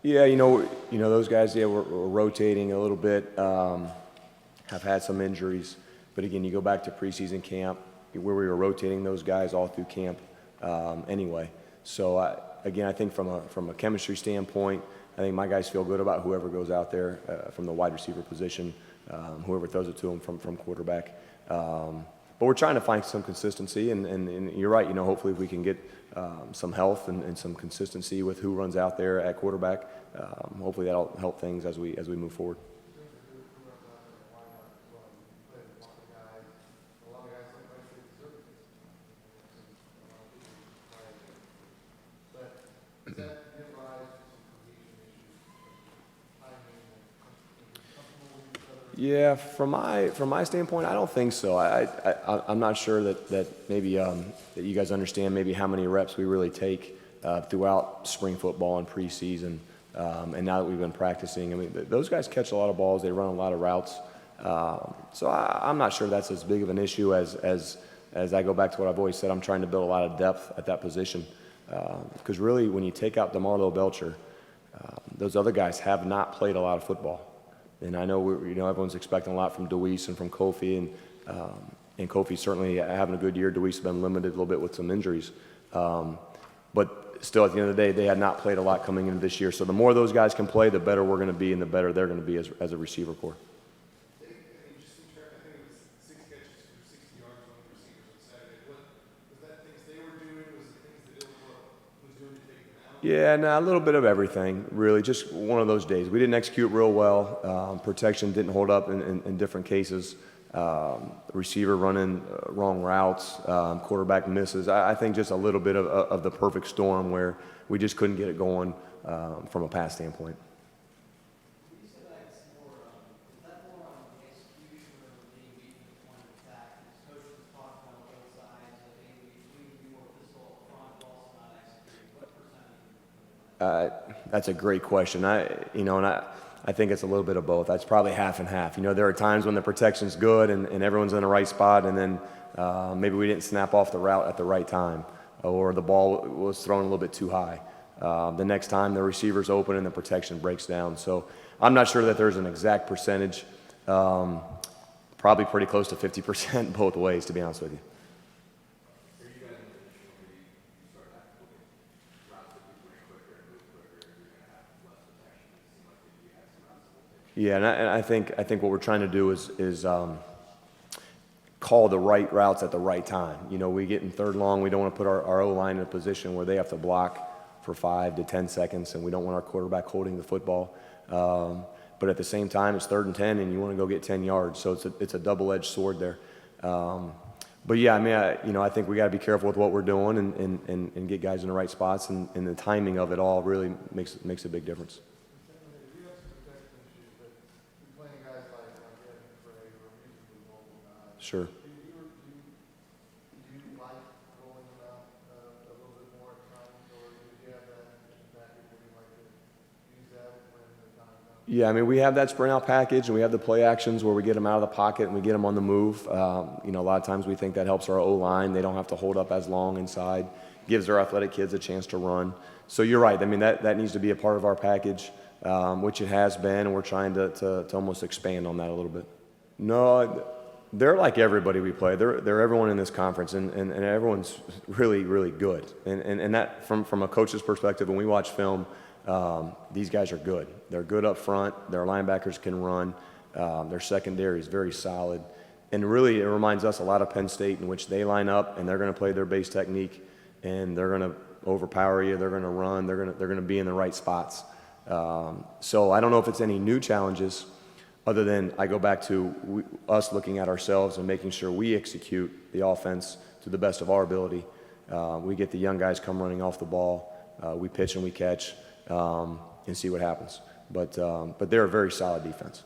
Yeah, those guys. Yeah, we're rotating a little bit. Have had some injuries, but again, you go back to preseason camp where we were rotating those guys all through camp anyway. So again, I think from a chemistry standpoint, I think my guys feel good about whoever goes out there from the wide receiver position, whoever throws it to them from quarterback. But we're trying to find some consistency, and you're right. Hopefully, if we can get some health and some consistency with who runs out there at quarterback, hopefully that'll help things as we move forward. Yeah, from my standpoint, I don't think so. I'm not sure that maybe that you guys understand maybe how many reps we really take throughout spring football and preseason, and now that we've been practicing. I mean, those guys catch a lot of balls. They run a lot of routes. So I'm not sure that's as big of an issue as I go back to what I've always said. I'm trying to build a lot of depth at that position because really, when you take out DeMarlo Belcher, those other guys have not played a lot of football. And I know everyone's expecting a lot from Deweese and from Kofi, and Kofi's certainly having a good year. Deweese has been limited a little bit with some injuries, but still, at the end of the day, they had not played a lot coming into this year. So the more those guys can play, the better we're going to be, and the better they're going to be as a receiver corps. Yeah, a little bit of everything, really. Just one of those days. We didn't execute real well. Protection didn't hold up in different cases. Receiver running wrong routes. Quarterback misses. I think just a little bit of the perfect storm where we just couldn't get it going from a pass standpoint. That's a great question. I think it's a little bit of both. That's probably half and half. There are times when the protection's good and everyone's in the right spot, and then maybe we didn't snap off the route at the right time, or the ball was thrown a little bit too high. The next time the receiver's open and the protection breaks down. So I'm not sure that there's an exact percentage. Probably pretty close to 50% both ways, to be honest with you. Yeah, and I think what we're trying to do is call the right routes at the right time. We get in third long, we don't want to put our O-line in a position where they have to block for 5 to 10 seconds, and we don't want our quarterback holding the football. But at the same time, it's 3rd and 10, and you want to go get 10 yards. So it's a double-edged sword there. But yeah, I mean, I think we got to be careful with what we're doing and get guys in the right spots, and the timing of it all really makes a big difference. Sure. Yeah, I mean, we have that sprint out package, and we have the play actions where we get them out of the pocket and we get them on the move. A lot of times we think that helps our O-line. They don't have to hold up as long inside. Gives our athletic kids a chance to run. So you're right. I mean, that needs to be a part of our package, which it has been, and we're trying to almost expand on that a little bit. No, they're like everybody we play. They're everyone in this conference, and everyone's really, really good. And that, from a coach's perspective, when we watch film, these guys are good. They're good up front. Their linebackers can run. Their secondary is very solid. And really, it reminds us a lot of Penn State, in which they line up, and they're going to play their base technique, and they're going to overpower you. They're going to run. They're going to be in the right spots. So I don't know if it's any new challenges, other than I go back to us looking at ourselves and making sure we execute the offense to the best of our ability. We get the young guys come running off the ball. We pitch and we catch and see what happens. But they're a very solid defense.